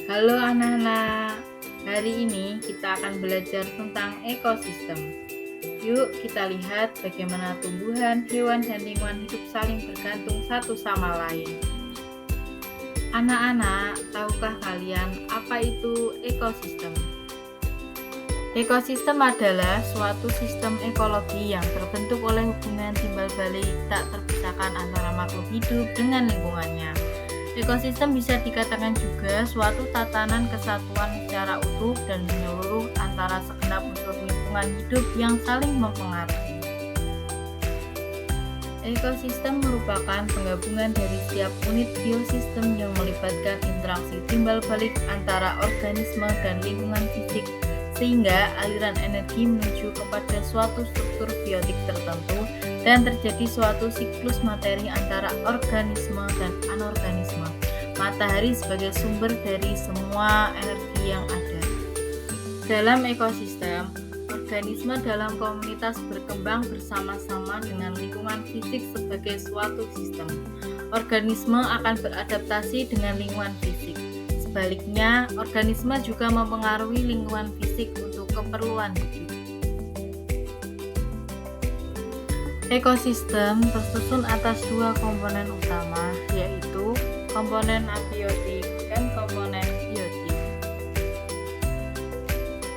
Halo anak-anak, hari ini kita akan belajar tentang ekosistem. Yuk kita lihat bagaimana tumbuhan, hewan, dan lingkungan hidup saling bergantung satu sama lain. Anak-anak, tahukah kalian apa itu ekosistem? Ekosistem adalah suatu sistem ekologi yang terbentuk oleh hubungan timbal balik tak terpisahkan antara makhluk hidup dengan lingkungannya. Ekosistem bisa dikatakan juga suatu tatanan kesatuan secara utuh dan menyeluruh antara segenap unsur lingkungan hidup yang saling mempengaruhi. Ekosistem merupakan penggabungan dari setiap unit biosistem yang melibatkan interaksi timbal balik antara organisme dan lingkungan fisik, sehingga aliran energi menuju kepada suatu struktur biotik tertentu dan terjadi suatu siklus materi antara organisme dan anorganisme. Matahari sebagai sumber dari semua energi yang ada. Dalam ekosistem, organisme dalam komunitas berkembang bersama-sama dengan lingkungan fisik sebagai suatu sistem. Organisme akan beradaptasi dengan lingkungan fisik. Sebaliknya, organisme juga mempengaruhi lingkungan fisik untuk keperluan hidup. Ekosistem tersusun atas dua komponen utama, yaitu komponen abiotik dan komponen biotik.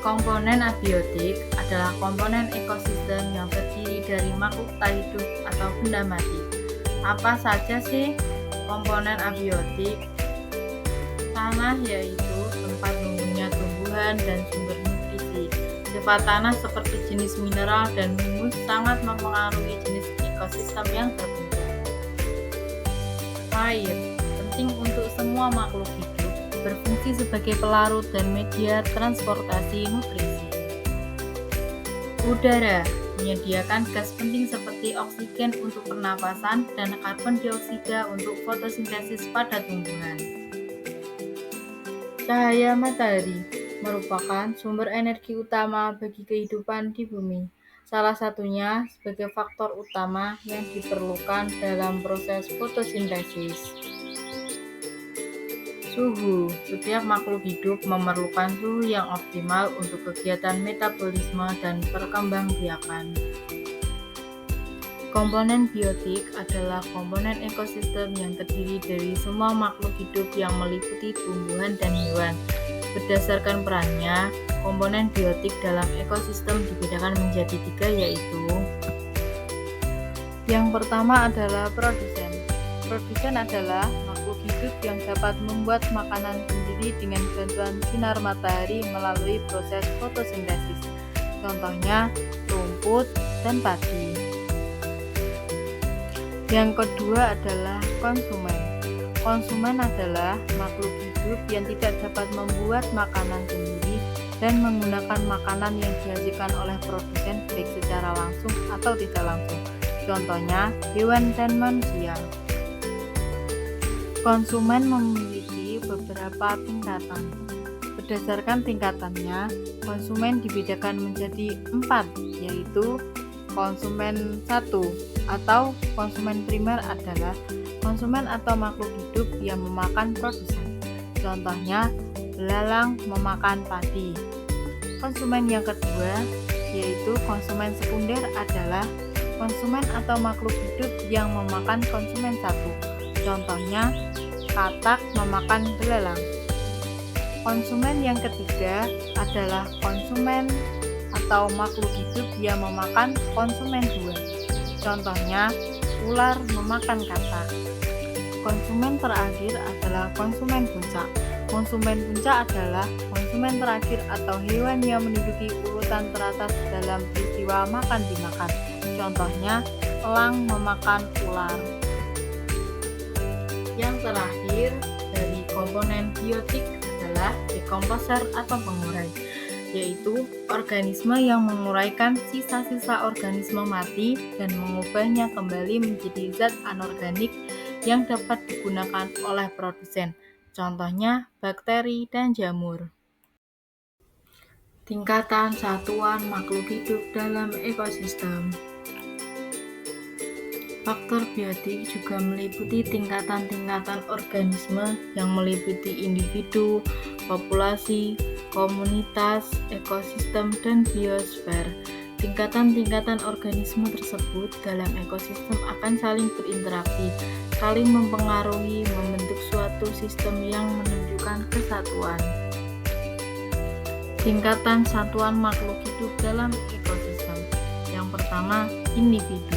Komponen abiotik adalah komponen ekosistem yang terdiri dari makhluk tak hidup atau benda mati. Apa saja sih komponen abiotik? Tanah yaitu tempat tumbuhnya tumbuhan dan sumber nutrisi. Sifat tanah seperti jenis mineral dan humus sangat mempengaruhi jenis ekosistem yang terbentuk. Air penting untuk semua makhluk hidup, berfungsi sebagai pelarut dan media transportasi nutrisi. Udara menyediakan gas penting seperti oksigen untuk pernapasan dan karbon dioksida untuk fotosintesis pada tumbuhan. Cahaya matahari merupakan sumber energi utama bagi kehidupan di bumi. Salah satunya sebagai faktor utama yang diperlukan dalam proses fotosintesis. Suhu. Setiap makhluk hidup memerlukan suhu yang optimal untuk kegiatan metabolisme dan perkembangbiakan. Komponen biotik adalah komponen ekosistem yang terdiri dari semua makhluk hidup yang meliputi tumbuhan dan hewan. Berdasarkan perannya, komponen biotik dalam ekosistem dibedakan menjadi tiga, yaitu yang pertama adalah produsen. Produsen adalah makhluk hidup yang dapat membuat makanan sendiri dengan bantuan sinar matahari melalui proses fotosintesis. Contohnya, rumput dan padi. Yang kedua adalah konsumen. Konsumen adalah makhluk hidup yang tidak dapat membuat makanan sendiri dan menggunakan makanan yang dihasilkan oleh produsen baik secara langsung atau tidak langsung. Contohnya, hewan dan manusia. Konsumen memiliki beberapa tingkatan. Berdasarkan tingkatannya, konsumen dibedakan menjadi 4, yaitu konsumen 1 atau konsumen primer adalah konsumen atau makhluk hidup yang memakan produsen. Contohnya, belalang memakan padi. Konsumen yang kedua, yaitu konsumen sekunder adalah konsumen atau makhluk hidup yang memakan konsumen 1. Contohnya, katak memakan belalang. Konsumen yang ketiga adalah konsumen atau makhluk hidup yang memakan konsumen 2. Contohnya, ular memakan katak. Konsumen terakhir adalah konsumen puncak. Konsumen puncak adalah konsumen terakhir atau hewan yang menduduki urutan teratas dalam peristiwa makan dimakan. Contohnya, elang memakan ular. Yang terakhir dari komponen biotik adalah dekomposer atau pengurai, yaitu organisme yang menguraikan sisa-sisa organisme mati dan mengubahnya kembali menjadi zat anorganik yang dapat digunakan oleh produsen. Contohnya, bakteri dan jamur. Tingkatan satuan makhluk hidup dalam ekosistem. Faktor biotik juga meliputi tingkatan-tingkatan organisme yang meliputi individu, populasi, komunitas, ekosistem, dan biosfer. Tingkatan-tingkatan organisme tersebut dalam ekosistem akan saling berinteraksi, saling mempengaruhi, membentuk suatu sistem yang menunjukkan kesatuan. Tingkatan satuan makhluk hidup dalam ekosistem. Yang pertama, individu.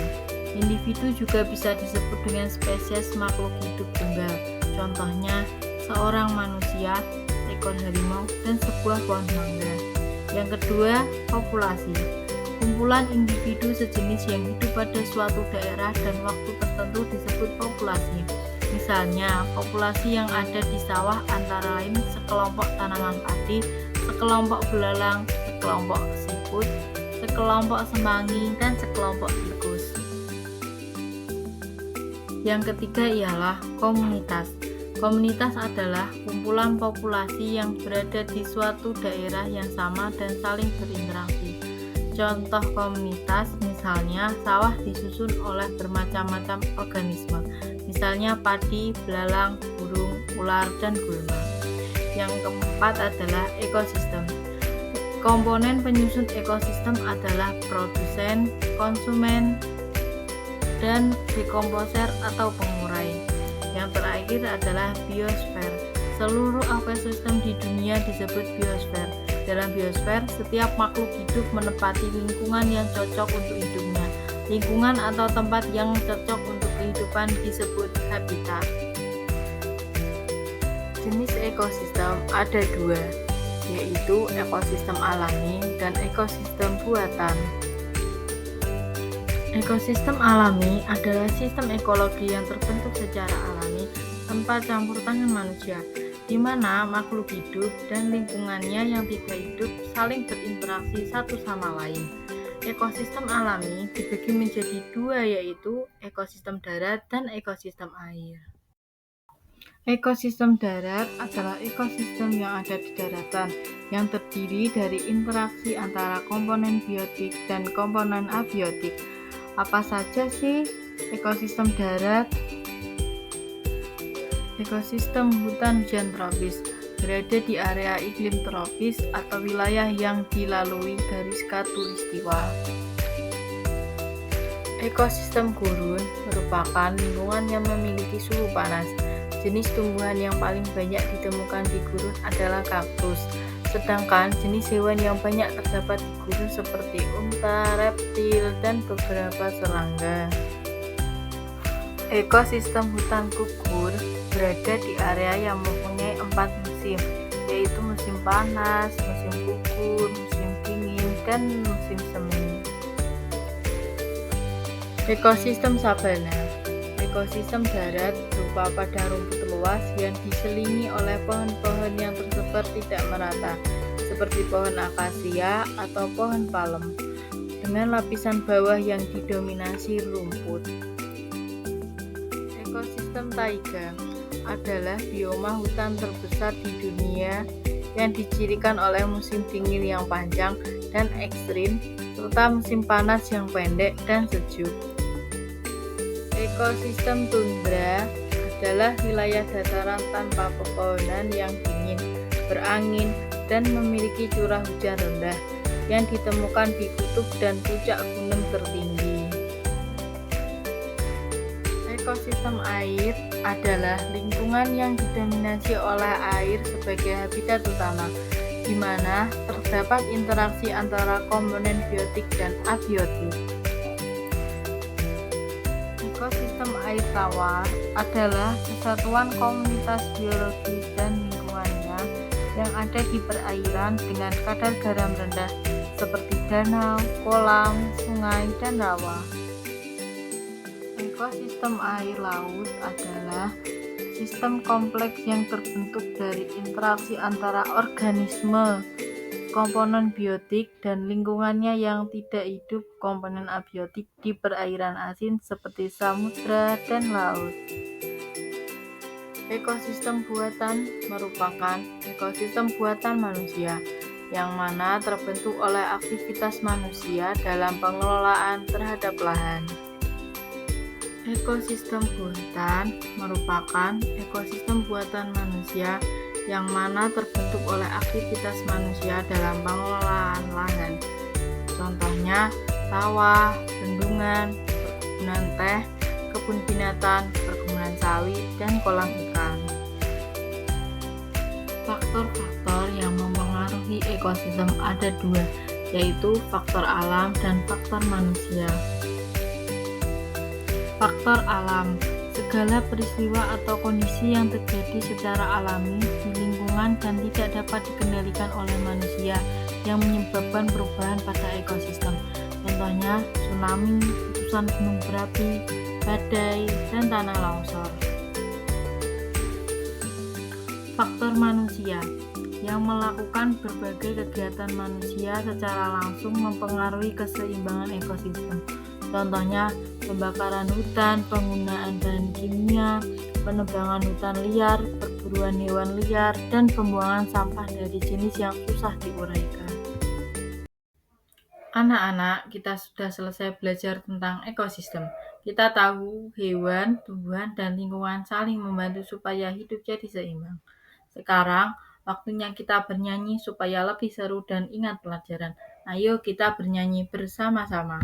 Individu juga bisa disebut dengan spesies makhluk hidup tunggal. Contohnya, seorang manusia, ekor harimau, dan sebuah pohon mangga. Yang kedua, populasi. Kumpulan individu sejenis yang hidup pada suatu daerah dan waktu tertentu disebut populasi. Misalnya, populasi yang ada di sawah antara lain sekelompok tanaman padi, sekelompok belalang, sekelompok siput, sekelompok semanggi, dan sekelompok tikus. Yang ketiga ialah komunitas. Komunitas adalah kumpulan populasi yang berada di suatu daerah yang sama dan saling berinteraksi. Contoh komunitas misalnya sawah disusun oleh bermacam-macam organisme, misalnya padi, belalang, burung, ular, dan gulma. Yang keempat adalah ekosistem. Komponen penyusun ekosistem adalah produsen, konsumen, dan dekomposer atau pengurai. Yang terakhir adalah biosfer. Seluruh ekosistem di dunia disebut biosfer. Dalam biosfer, setiap makhluk hidup menempati lingkungan yang cocok untuk hidupnya. Lingkungan atau tempat yang cocok untuk kehidupan disebut habitat. Jenis ekosistem ada dua, yaitu ekosistem alami dan ekosistem buatan. Ekosistem alami adalah sistem ekologi yang terbentuk secara alami tanpa campur tangan manusia, di mana makhluk hidup dan lingkungannya yang tidak hidup saling berinteraksi satu sama lain. Ekosistem alami dibagi menjadi dua, yaitu ekosistem darat dan ekosistem air. Ekosistem darat adalah ekosistem yang ada di daratan, yang terdiri dari interaksi antara komponen biotik dan komponen abiotik. Apa saja sih ekosistem darat? Ekosistem hutan hujan tropis berada di area iklim tropis atau wilayah yang dilalui garis khatulistiwa. Ekosistem gurun merupakan lingkungan yang memiliki suhu panas. Jenis tumbuhan yang paling banyak ditemukan di gurun adalah kaktus. Sedangkan jenis hewan yang banyak terdapat di gurun seperti unta, reptil, dan beberapa serangga. Ekosistem hutan gugur berada di area yang mempunyai 4 musim, yaitu musim panas, musim gugur, musim dingin, dan musim semi. Ekosistem sabana. Ekosistem darat berupa padang rumput luas yang diselingi oleh pohon-pohon yang tersebar tidak merata, seperti pohon akasia atau pohon palem, dengan lapisan bawah yang didominasi rumput. Ekosistem taiga adalah bioma hutan terbesar di dunia yang dicirikan oleh musim dingin yang panjang dan ekstrim, serta musim panas yang pendek dan sejuk. Ekosistem tundra adalah wilayah dataran tanpa pepohonan yang dingin, berangin, dan memiliki curah hujan rendah yang ditemukan di kutub dan puncak gunung tertinggi. Ekosistem air adalah lingkungan yang didominasi oleh air sebagai habitat utama, di mana terdapat interaksi antara komponen biotik dan abiotik. Ekosistem air tawar adalah kesatuan komunitas biologis dan lingkungannya yang ada di perairan dengan kadar garam rendah seperti danau, kolam, sungai, dan rawa. Ekosistem air laut adalah sistem kompleks yang terbentuk dari interaksi antara organisme, komponen biotik, dan lingkungannya yang tidak hidup, komponen abiotik, di perairan asin seperti samudra dan laut. Ekosistem buatan merupakan ekosistem buatan manusia, yang mana terbentuk oleh aktivitas manusia dalam pengelolaan terhadap lahan. Ekosistem buatan merupakan ekosistem buatan manusia yang mana terbentuk oleh aktivitas manusia dalam pengelolaan lahan. Contohnya sawah, bendungan, perkebunan teh, kebun binatang, perkebunan sawit, dan kolam ikan. Faktor-faktor yang mempengaruhi ekosistem ada dua, yaitu faktor alam dan faktor manusia. Faktor alam, segala peristiwa atau kondisi yang terjadi secara alami di lingkungan dan tidak dapat dikendalikan oleh manusia yang menyebabkan perubahan pada ekosistem. Contohnya tsunami, letusan gunung berapi, badai, dan tanah longsor. Faktor manusia yang melakukan berbagai kegiatan manusia secara langsung mempengaruhi keseimbangan ekosistem. Contohnya pembakaran hutan, penggunaan bahan kimia, penebangan hutan liar, perburuan hewan liar, dan pembuangan sampah dari jenis yang susah diuraikan. Anak-anak, kita sudah selesai belajar tentang ekosistem. Kita tahu hewan, tumbuhan, dan lingkungan saling membantu supaya hidup jadi seimbang. Sekarang, waktunya kita bernyanyi supaya lebih seru dan ingat pelajaran. Ayo kita bernyanyi bersama-sama.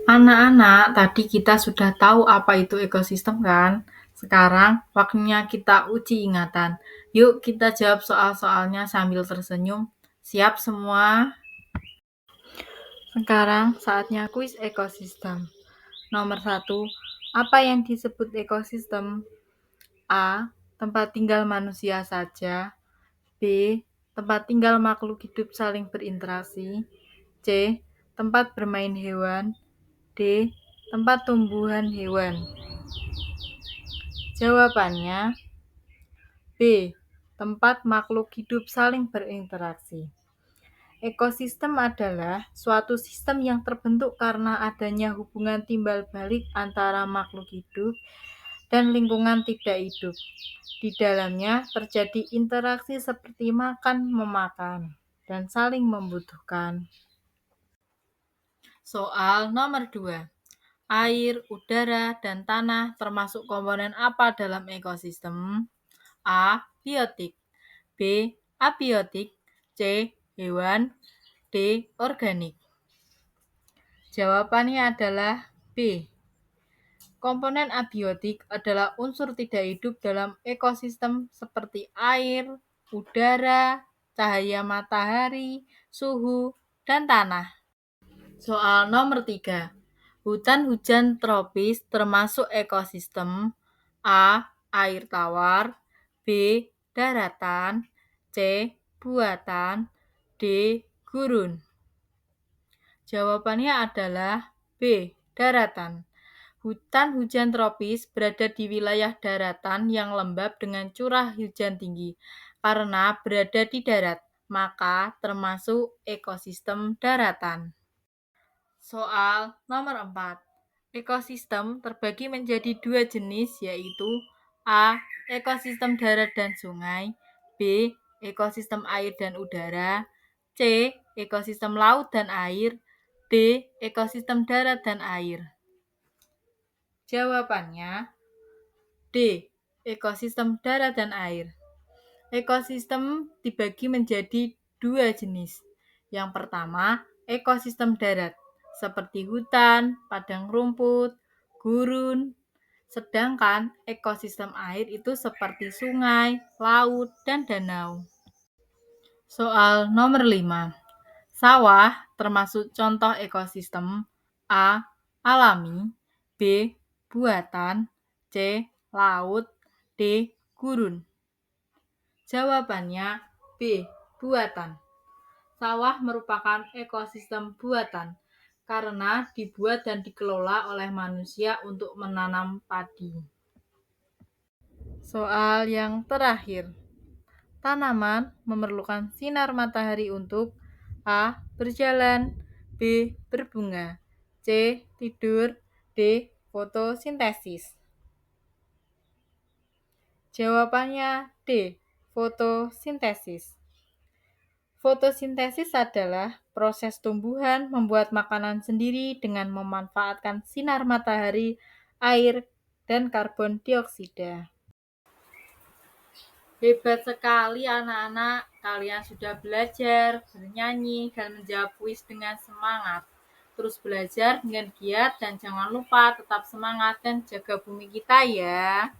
Anak-anak, tadi kita sudah tahu apa itu ekosistem kan? Sekarang waktunya kita uji ingatan. Yuk kita jawab soal-soalnya sambil tersenyum. Siap semua? Sekarang saatnya kuis ekosistem. Nomor 1, apa yang disebut ekosistem? A. Tempat tinggal manusia saja. B. Tempat tinggal makhluk hidup saling berinteraksi. C. Tempat bermain hewan. D. Tempat tumbuhan hewan. Jawabannya B. Tempat makhluk hidup saling berinteraksi. Ekosistem adalah suatu sistem yang terbentuk karena adanya hubungan timbal balik antara makhluk hidup dan lingkungan tidak hidup. Di dalamnya terjadi interaksi seperti makan-memakan dan saling membutuhkan. Soal nomor 2. Air, udara, dan tanah termasuk komponen apa dalam ekosistem? A. Biotik. B. Abiotik. C. Hewan. D. Organik. Jawabannya adalah B. Komponen abiotik adalah unsur tidak hidup dalam ekosistem seperti air, udara, cahaya matahari, suhu, dan tanah. Soal nomor 3. Hutan hujan tropis termasuk ekosistem. A. Air tawar. B. Daratan. C. Buatan. D. Gurun. Jawabannya adalah B. Daratan. Hutan hujan tropis berada di wilayah daratan yang lembab dengan curah hujan tinggi. Karena berada di darat, maka termasuk ekosistem daratan. Soal nomor 4. Ekosistem terbagi menjadi dua jenis, yaitu A. Ekosistem darat dan sungai, B. Ekosistem air dan udara, C. Ekosistem laut dan air, D. Ekosistem darat dan air. Jawabannya D. Ekosistem darat dan air. Ekosistem dibagi menjadi dua jenis. Yang pertama, ekosistem darat, seperti hutan, padang rumput, gurun. Sedangkan ekosistem air itu seperti sungai, laut, dan danau. Soal nomor 5. Sawah termasuk contoh ekosistem A. Alami, B. Buatan, C. Laut, D. Gurun. Jawabannya B. Buatan. Sawah merupakan ekosistem buatan karena dibuat dan dikelola oleh manusia untuk menanam padi. Soal yang terakhir. Tanaman memerlukan sinar matahari untuk A. Berjalan, B. Berbunga, C. Tidur, D. Fotosintesis. Jawabannya D. Fotosintesis. Fotosintesis adalah proses tumbuhan membuat makanan sendiri dengan memanfaatkan sinar matahari, air, dan karbon dioksida. Hebat sekali anak-anak, kalian sudah belajar, bernyanyi, dan menjawab kuis dengan semangat. Terus belajar dengan giat dan jangan lupa tetap semangat dan jaga bumi kita ya.